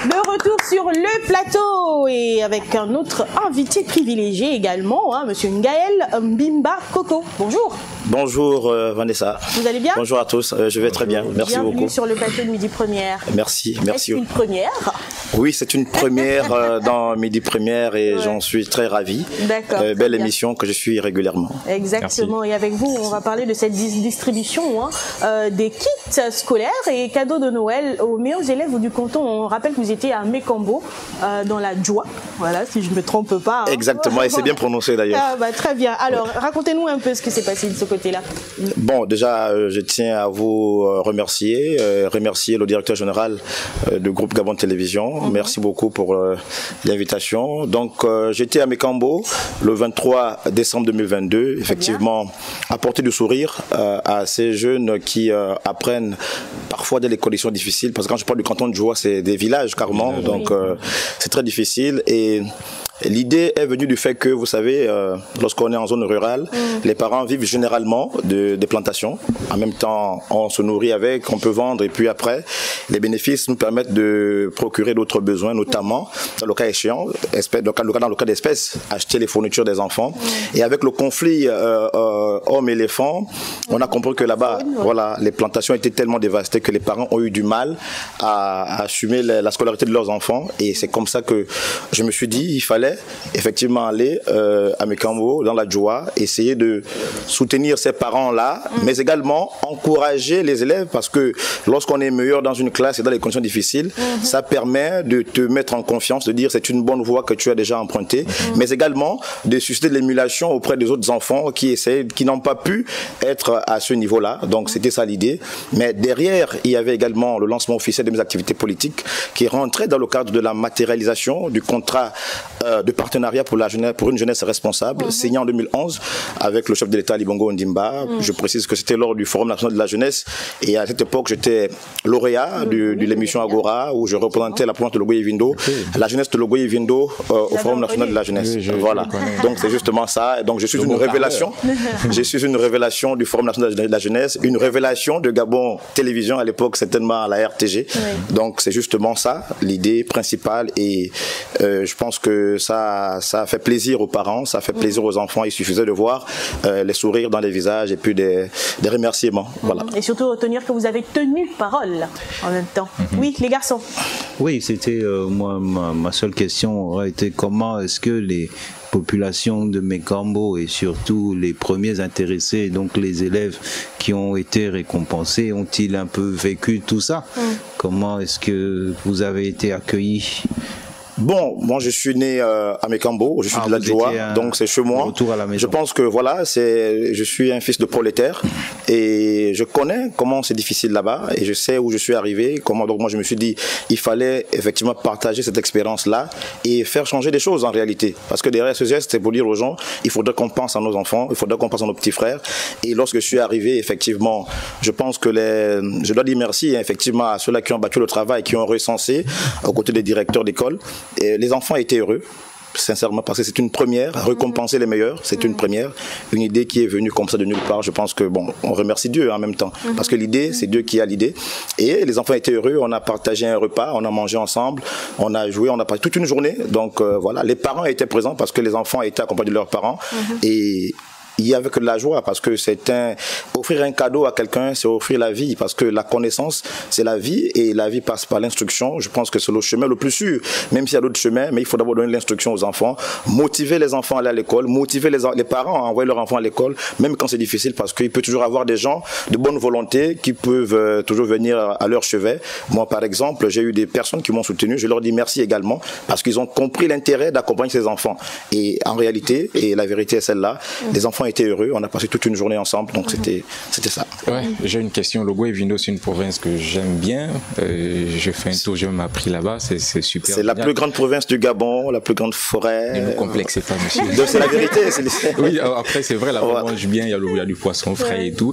De retour sur le plateau et avec un autre invité privilégié également, Monsieur Ngaël Mbimba Koko. Bonjour. Bonjour Vanessa. Vous allez bien? Bonjour à tous, je vais très bien, merci beaucoup. Bienvenue sur le plateau de Midi Première. Merci. C'est une première? Oui, c'est une première dans Midi Première et j'en suis très ravi. D'accord. Belle émission que je suis régulièrement. Exactement. Merci. Et avec vous, on va parler de cette distribution des kits scolaires et cadeaux de Noël aux meilleurs élèves du canton. On rappelle que vous étiez à Mekambo, dans la Joie. Voilà, si je ne me trompe pas. Exactement, et c'est bien prononcé d'ailleurs. Très bien. Alors, racontez-nous un peu ce qui s'est passé de ce côté-là. Bon, déjà, je tiens à vous remercier le directeur général du groupe Gabon Télévision. Merci beaucoup pour l'invitation. Donc, j'étais à Mekambo le 23 décembre 2022, effectivement, apporter du sourire à ces jeunes qui apprennent parfois dans les conditions difficiles, parce que quand je parle du canton de Joie, c'est des villages carrément, donc c'est très difficile. Et l'idée est venue du fait que, vous savez, lorsqu'on est en zone rurale, les parents vivent généralement des plantations. En même temps, on se nourrit avec, on peut vendre, et puis après, les bénéfices nous permettent de procurer d'autres besoins, notamment, dans le cas échéant, dans le cas d'espèces, acheter les fournitures des enfants. Et avec le conflit homme-éléphant, on a compris que là-bas, voilà, les plantations étaient tellement dévastées que les parents ont eu du mal à assumer la scolarité de leurs enfants. Et c'est comme ça que je me suis dit, il fallait effectivement aller à Mekambo, dans la Joie, essayer de soutenir ces parents-là, mais également encourager les élèves, parce que lorsqu'on est meilleur dans une classe et dans les conditions difficiles, ça permet de te mettre en confiance, de dire c'est une bonne voie que tu as déjà empruntée, mais également de susciter de l'émulation auprès des autres enfants qui n'ont pas pu être à ce niveau-là. Donc c'était ça l'idée. Mais derrière, il y avait également le lancement officiel de mes activités politiques qui rentrait dans le cadre de la matérialisation du contrat de partenariat pour une jeunesse responsable, signé en 2011 avec le chef de l'État Ali Bongo Ondimba. Je précise que c'était lors du Forum national de la jeunesse, et à cette époque j'étais lauréat de l'émission Agora, où je représentais la province de Logoye-Vindo, la jeunesse de Logoye-Vindo au Forum national de la jeunesse. Voilà, donc c'est justement ça. Et donc je suis une révélation, je suis une révélation du Forum national de la jeunesse, une révélation de Gabon Télévision, à l'époque certainement à la RTG. Donc c'est justement ça l'idée principale, et je pense que ça fait plaisir aux parents, ça fait plaisir aux enfants. Il suffisait de voir les sourires dans les visages et puis des remerciements. Voilà. Et surtout retenir que vous avez tenu parole en même temps. Oui, les garçons. Oui, c'était moi, ma seule question aurait été comment est-ce que les populations de Mekambo et surtout les premiers intéressés, donc les élèves qui ont été récompensés, ont-ils un peu vécu tout ça? Comment est-ce que vous avez été accueillis? Bon, moi je suis né à Mekambo, je suis de la Joie, donc c'est chez moi. Je pense que voilà, je suis un fils de prolétaire et je connais comment c'est difficile là-bas et je sais où je suis arrivé, comment. Donc moi je me suis dit, il fallait effectivement partager cette expérience-là et faire changer des choses en réalité. Parce que derrière ce geste, c'est pour dire aux gens, il faudrait qu'on pense à nos enfants, il faudrait qu'on pense à nos petits frères. Et lorsque je suis arrivé, effectivement, je pense que je dois dire merci effectivement à ceux-là qui ont battu le travail, qui ont recensé aux côtés des directeurs d'école. Et les enfants étaient heureux, sincèrement, parce que c'est une première, récompenser les meilleurs, c'est une première, une idée qui est venue comme ça de nulle part. Je pense que, bon, on remercie Dieu en même temps, parce que l'idée, c'est Dieu qui a l'idée. Et les enfants étaient heureux, on a partagé un repas, on a mangé ensemble, on a joué, on a passé toute une journée. Donc voilà, les parents étaient présents parce que les enfants étaient accompagnés de leurs parents. Et il y avait que de la joie, parce que offrir un cadeau à quelqu'un, c'est offrir la vie, parce que la connaissance, c'est la vie, et la vie passe par l'instruction. Je pense que c'est le chemin le plus sûr, même s'il y a d'autres chemins, mais il faut d'abord donner l'instruction aux enfants, motiver les enfants à aller à l'école, motiver les parents à envoyer leurs enfants à l'école, même quand c'est difficile, parce qu'il peut toujours avoir des gens de bonne volonté qui peuvent toujours venir à leur chevet. Moi, par exemple, j'ai eu des personnes qui m'ont soutenu, je leur dis merci également, parce qu'ils ont compris l'intérêt d'accompagner ces enfants. Et en réalité, et la vérité est celle-là, les enfants étaient heureux, on a passé toute une journée ensemble, donc c'était ça. Ouais, j'ai une question. Logoye-Vindo, c'est une province que j'aime bien. J'ai fait un tour, j'ai même appris là-bas, c'est super. C'est la plus grande province du Gabon, la plus grande forêt. Ne me complexez pas, monsieur. C'est la vérité. Oui, après c'est vrai, là on mange bien, il y a du poisson frais et tout.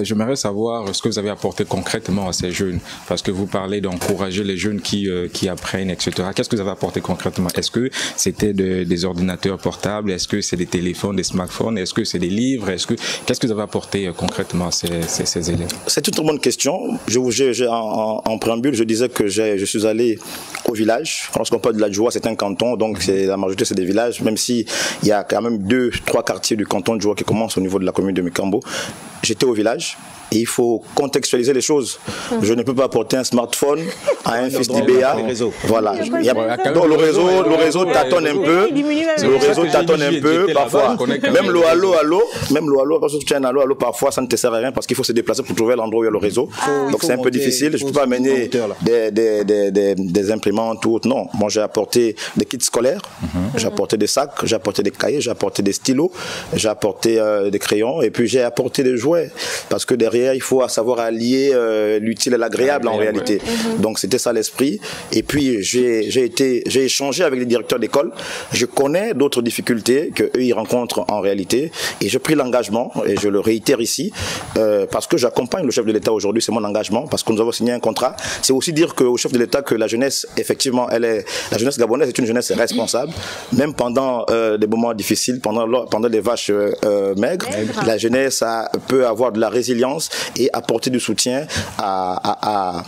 J'aimerais savoir ce que vous avez apporté concrètement à ces jeunes, parce que vous parlez d'encourager les jeunes qui apprennent, etc. Qu'est-ce que vous avez apporté concrètement? Est-ce que c'était des ordinateurs portables? Est-ce que c'est des téléphones, des smartphones? smartphones? Est-ce que c'est des livres? Qu'est-ce que vous avez apporté concrètement à ces élèves? C'est une très bonne question. En préambule, je disais que je suis allé au village. Lorsqu'on parle de la Djoa, c'est un canton, donc la majorité c'est des villages, même s'il y a quand même 2-3 quartiers du canton de Djoa qui commencent au niveau de la commune de Mekambo. J'étais au village. Et il faut contextualiser les choses. Je ne peux pas apporter un smartphone à un fils d'IBA. Voilà. Donc le réseau tâtonne un peu. Le réseau tâtonne un peu parfois. Même le allo, parce que tu as un allo, parfois ça ne te sert à rien parce qu'il faut se déplacer pour trouver l'endroit où il y a le réseau. Donc c'est un peu difficile. Je ne peux pas amener des imprimantes ou autre. Non. Moi j'ai apporté des kits scolaires, j'ai apporté des sacs, j'ai apporté des cahiers, j'ai apporté des stylos, j'ai apporté des crayons et puis j'ai apporté des jouets parce que derrière il faut savoir allier l'utile et l'agréable en réalité. Donc c'était ça l'esprit. Et puis j'ai échangé avec les directeurs d'école. Je connais d'autres difficultés que eux ils rencontrent en réalité. Et j'ai pris l'engagement, et je le réitère ici, parce que j'accompagne le chef de l'État aujourd'hui, c'est mon engagement, parce que nous avons signé un contrat. C'est aussi dire au chef de l'État que la jeunesse, effectivement, la jeunesse gabonaise est une jeunesse responsable. Même pendant des moments difficiles, pendant les vaches maigres, la jeunesse peut avoir de la résilience et apporter du soutien à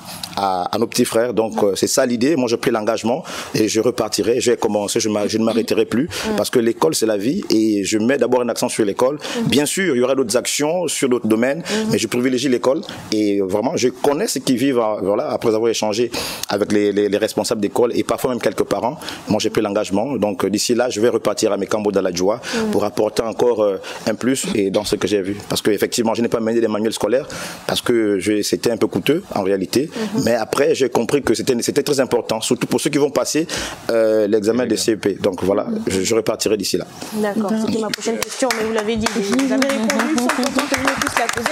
nos petits frères. Donc c'est ça l'idée. Moi j'ai pris l'engagement et je repartirai. J'ai commencé, je ne m'arrêterai plus parce que l'école c'est la vie et je mets d'abord un accent sur l'école. Bien sûr il y aura d'autres actions sur d'autres domaines, mais je privilégie l'école et vraiment je connais ceux qui vivent après avoir échangé avec les responsables d'école et parfois même quelques parents. Moi j'ai pris l'engagement. Donc d'ici là je vais repartir à Mekambo dans la Djoa pour apporter encore un plus et dans ce que j'ai vu. Parce qu'effectivement je n'ai pas mené des manuels scolaires parce que c'était un peu coûteux en réalité. Mais après, j'ai compris que c'était très important, surtout pour ceux qui vont passer l'examen des CEP. Donc voilà, je repartirai d'ici là. D'accord, c'était ma prochaine question, mais vous l'avez dit, vous avez répondu sans pourtant que nous puisse la poser.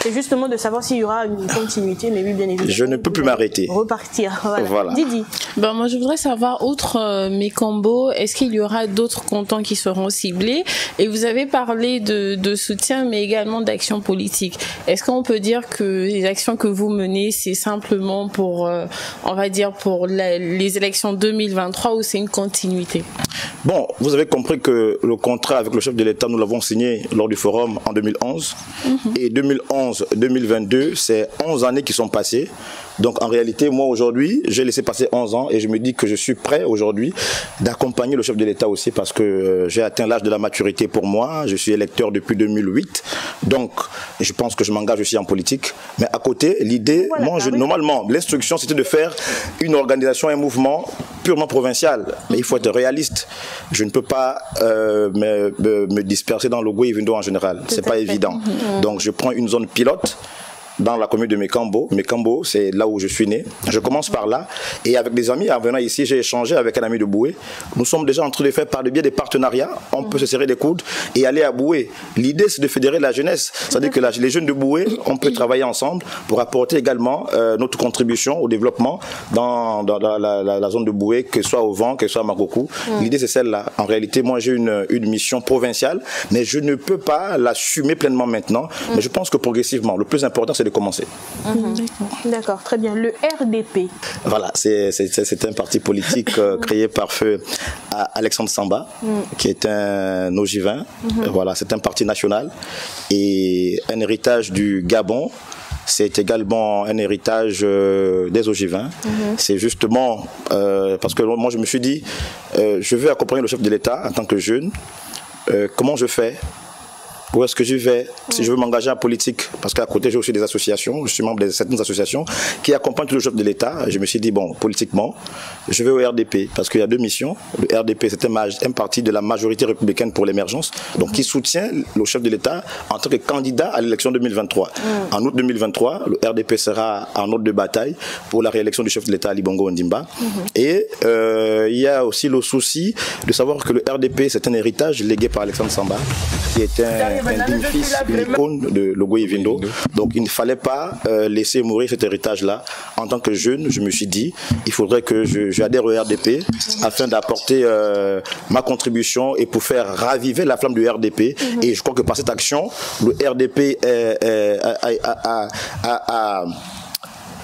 C'est justement de savoir s'il y aura une continuité, mais oui, bien évidemment. Je ne peux plus m'arrêter. Repartir, voilà. Didi. Ben, moi, je voudrais savoir, outre Mekambo, est-ce qu'il y aura d'autres cantons qui seront ciblés? Et vous avez parlé de soutien, mais également d'action politique. Est-ce qu'on peut dire que les actions que vous menez, c'est simplement pour, on va dire, pour les élections 2023 ou c'est une continuité? Bon, vous avez compris que le contrat avec le chef de l'État, nous l'avons signé lors du forum en 2011. Et 2011-2022, c'est 11 années qui sont passées. Donc en réalité, moi aujourd'hui, j'ai laissé passer 11 ans et je me dis que je suis prêt aujourd'hui d'accompagner le chef de l'État aussi parce que j'ai atteint l'âge de la maturité pour moi. Je suis électeur depuis 2008. Donc je pense que je m'engage aussi en politique. Mais à côté, l'idée, normalement, l'instruction c'était de faire une organisation, un mouvement purement provincial. Mais il faut être réaliste. Je ne peux pas me disperser dans le Gouye-Vindo en général. C'est pas évident. Donc je prends une zone pilote dans la commune de Mekambo. Mekambo, c'est là où je suis né. Je commence par là. Et avec des amis, en venant ici, j'ai échangé avec un ami de Boué. Nous sommes déjà en train de faire par le biais des partenariats. On peut se serrer les coudes et aller à Boué. L'idée, c'est de fédérer la jeunesse. C'est-à-dire que les jeunes de Boué, on peut travailler ensemble pour apporter également notre contribution au développement dans la zone de Boué, que ce soit au Vent, que ce soit à Makokou. L'idée, c'est celle-là. En réalité, moi, j'ai une mission provinciale, mais je ne peux pas l'assumer pleinement maintenant. Mais je pense que progressivement, le plus important, c'est de commencer. D'accord, très bien. Le RDP. Voilà, c'est un parti politique créé par feu Alexandre Samba, qui est un ogivain. Voilà, c'est un parti national et un héritage du Gabon. C'est également un héritage des ogivins. C'est justement parce que moi je me suis dit, je veux accompagner le chef de l'État en tant que jeune. Comment je fais? Où est-ce que je vais si je veux m'engager en politique? Parce qu'à côté, j'ai aussi des associations, je suis membre de certaines associations qui accompagnent tout le chef de l'État. Je me suis dit, bon, politiquement, je vais au RDP parce qu'il y a deux missions. Le RDP, c'est un parti de la majorité républicaine pour l'émergence, donc qui soutient le chef de l'État en tant que candidat à l'élection 2023. En août 2023, le RDP sera en ordre de bataille pour la réélection du chef de l'État Ali Bongo Ondimba. Et il y a aussi le souci de savoir que le RDP, c'est un héritage légué par Alexandre Samba, qui est un digne fils, une icône de Gouye-Vindo. Donc il ne fallait pas laisser mourir cet héritage-là. En tant que jeune, je me suis dit, il faudrait que j'adhère au RDP afin d'apporter ma contribution et pour faire raviver la flamme du RDP. Et je crois que par cette action, le RDP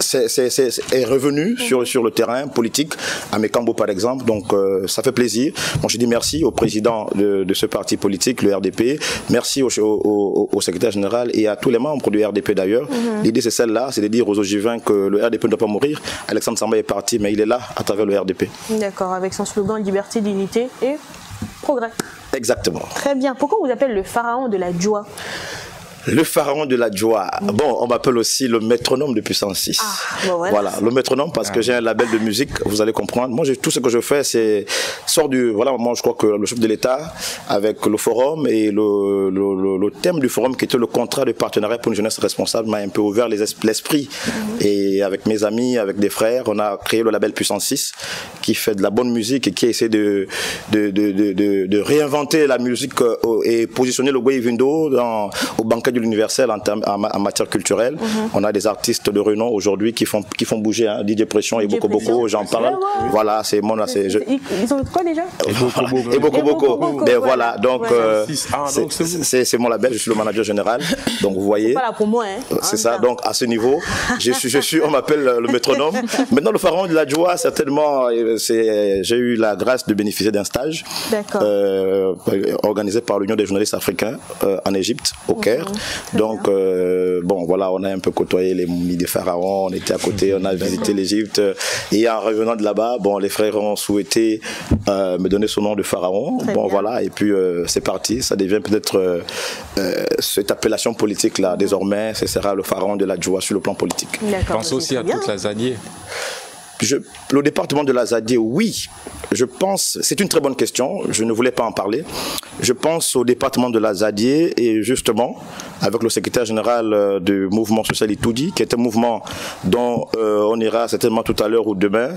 est revenu sur le terrain politique, à Mekambo par exemple, donc ça fait plaisir. Bon, je dis merci au président de ce parti politique, le RDP, merci au secrétaire général et à tous les membres du RDP d'ailleurs. L'idée c'est celle-là, c'est de dire aux Ogivins que le RDP ne doit pas mourir. Alexandre Samba est parti, mais il est là à travers le RDP. D'accord, avec son slogan liberté, dignité et progrès. Exactement. Très bien. Pourquoi on vous appelle le pharaon de la Djoa? Le pharaon de la Djoa. Bon, on m'appelle aussi le métronome de Puissance 6. Voilà, le métronome parce que j'ai un label de musique, vous allez comprendre. Moi, tout ce que je fais, c'est sort du... Voilà, moi, je crois que le chef de l'État, avec le forum et le thème du forum qui était le contrat de partenariat pour une jeunesse responsable, m'a un peu ouvert l'esprit. Et avec mes amis, avec des frères, on a créé le label Puissance 6 qui fait de la bonne musique et qui essaie de réinventer la musique et positionner le Goïvindo au banquet de l'universel en matière culturelle. On a des artistes de renom aujourd'hui qui font bouger, hein. DJ Pression et Boko, j'en parle. Voilà, c'est mon... Ils ont quoi déjà? Et Boko. Mais voilà, donc c'est mon label, je suis le manager général. Donc vous voyez. C'est pas là pour moi, hein. C'est ça, donc à ce niveau, on m'appelle le métronome. Maintenant, le pharaon de la Djoa, certainement, j'ai eu la grâce de bénéficier d'un stage organisé par l'Union des journalistes africains en Égypte, au Caire. Donc, bon, voilà, on a un peu côtoyé les momies des pharaons, on était à côté, on a visité l'Égypte. Et en revenant de là-bas, bon, les frères ont souhaité me donner son nom de pharaon. Bon, voilà, et puis c'est parti. Ça devient peut-être cette appellation politique-là. Désormais, ce sera le pharaon de la Djoa sur le plan politique. Pense aussi à toute la Zadie. Le département de la Zadie, oui, je pense, c'est une très bonne question, je ne voulais pas en parler. Je pense au département de la Zadie et justement, avec le secrétaire général du mouvement social Itoudi, qui est un mouvement dont on ira certainement tout à l'heure ou demain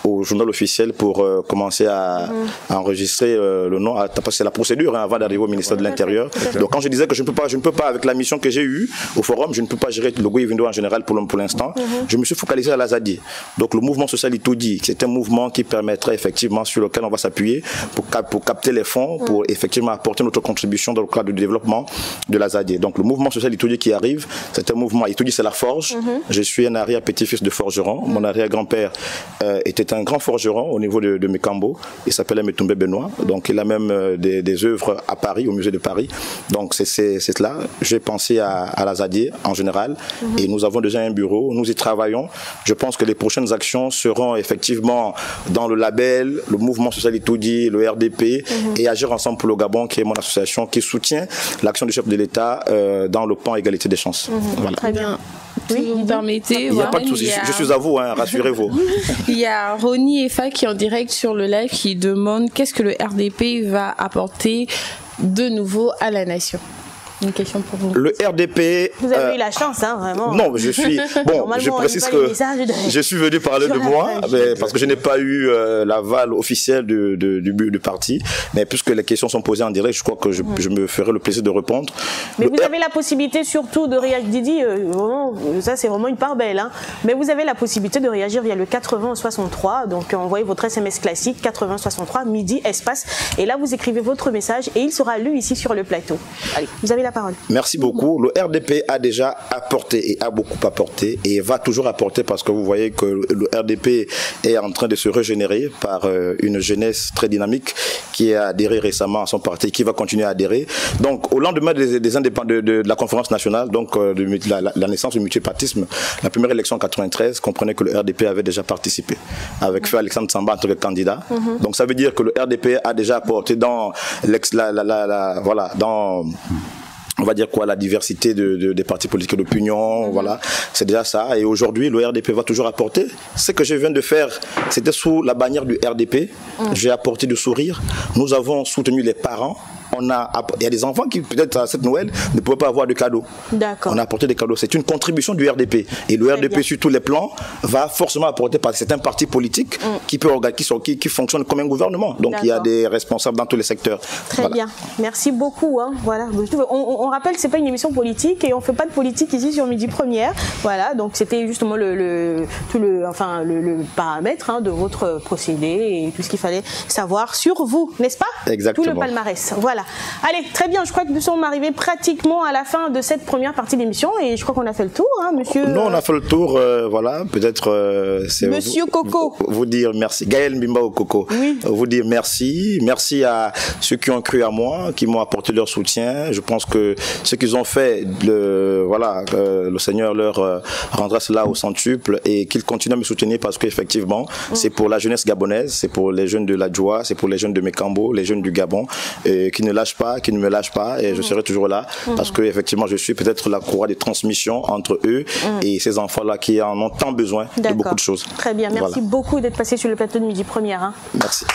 au journal officiel pour commencer à enregistrer le nom, parce que c'est la procédure avant d'arriver au ministère de l'Intérieur. Donc quand je disais que je ne peux pas, avec la mission que j'ai eue au forum, je ne peux pas gérer le Goïvindo en général pour l'instant, je me suis focalisé à la Zadie. Donc le mouvement social Itoudi, c'est un mouvement qui permettrait effectivement, sur lequel on va s'appuyer pour capter les fonds, pour effectivement apporter notre contribution dans le cadre du développement de la Zadie. Donc le mouvement social Itoudi qui arrive, c'est un mouvement, Itoudi c'est la forge, je suis un arrière-petit-fils de forgeron, mon arrière-grand-père était un grand forgeron au niveau de Mekambo, il s'appelait Metumbe Benoît, donc il a même des œuvres à Paris, au musée de Paris, donc c'est cela, j'ai pensé à la Zadie en général, et nous avons déjà un bureau, nous y travaillons, je pense que les prochaines actions seront effectivement dans le label, le mouvement social Itoudi, le RDP, et Agir ensemble pour le Gabon, qui est mon association qui soutient l'action du chef de l'État dans le plan égalité des chances. Voilà. Très bien. Si vous me permettez. Il n'y a pas de souci, je suis à vous, hein, rassurez-vous. Il y a Ronnie Efa qui est en direct sur le live qui demande qu'est-ce que le RDP va apporter de nouveau à la nation. Une question pour vous. Le RDP... Vous avez eu la chance, hein, vraiment. Non, je suis... Bon, je précise que je suis venu parler de moi, mais parce que je n'ai pas eu l'aval officiel du parti. Mais puisque les questions sont posées en direct, je crois que je me ferai le plaisir de répondre. Mais vous avez la possibilité surtout de réagir, Didi, vraiment, ça c'est vraiment une part belle, hein. Mais vous avez la possibilité de réagir via le 8063, donc envoyez votre SMS classique, 8063, midi, espace, et là vous écrivez votre message et il sera lu ici sur le plateau. Allez, vous avez la parole. Merci beaucoup. Le RDP a déjà apporté et a beaucoup apporté et va toujours apporter parce que vous voyez que le RDP est en train de se régénérer par une jeunesse très dynamique qui a adhéré récemment à son parti, qui va continuer à adhérer. Donc au lendemain des indépendants de la conférence nationale, donc de la naissance du multipartisme, la première élection en 93, comprenez que le RDP avait déjà participé avec Feu Alexandre Samba en tant que candidat. Donc ça veut dire que le RDP a déjà apporté dans on va dire quoi, la diversité des partis politiques d'opinion, voilà, c'est déjà ça. Et aujourd'hui, le RDP va toujours apporter. Ce que je viens de faire, c'était sous la bannière du RDP. J'ai apporté du sourire. Nous avons soutenu les parents. Il y a des enfants qui, peut-être à cette Noël, ne pouvaient pas avoir de cadeaux. D'accord. On a apporté des cadeaux. C'est une contribution du RDP. Et le RDP, sur tous les plans, va forcément apporter, parce que c'est un parti politique qui fonctionne comme un gouvernement. Donc il y a des responsables dans tous les secteurs. Très bien. Merci beaucoup. Hein. Voilà. On rappelle que ce n'est pas une émission politique et on ne fait pas de politique ici sur Midi Première. Voilà. Donc c'était justement le paramètre, hein, de votre procédé et tout ce qu'il fallait savoir sur vous, n'est-ce pas? Exactement. Tout le palmarès. Voilà. Allez, très bien, je crois que nous sommes arrivés pratiquement à la fin de cette première partie d'émission et je crois qu'on a fait le tour. hein, monsieur. Non, on a fait le tour, voilà, peut-être c'est Monsieur Coco. Vous dire merci. Gaël Mbimba au Coco. Oui. Vous dire merci. Merci à ceux qui ont cru à moi, qui m'ont apporté leur soutien. Je pense que ce qu'ils ont fait, voilà, le Seigneur leur rendra cela au centuple et qu'ils continuent à me soutenir parce qu'effectivement, c'est pour la jeunesse gabonaise, c'est pour les jeunes de la Djoa, c'est pour les jeunes de Mekambo, les jeunes du Gabon, qui ne lâchent pas, qui ne me lâchent pas et je serai toujours là parce que effectivement, je suis peut-être la courroie de transmission entre eux et ces enfants-là qui en ont tant besoin de beaucoup de choses. Très bien, merci beaucoup d'être passé sur le plateau de Midi Première. Hein. Merci.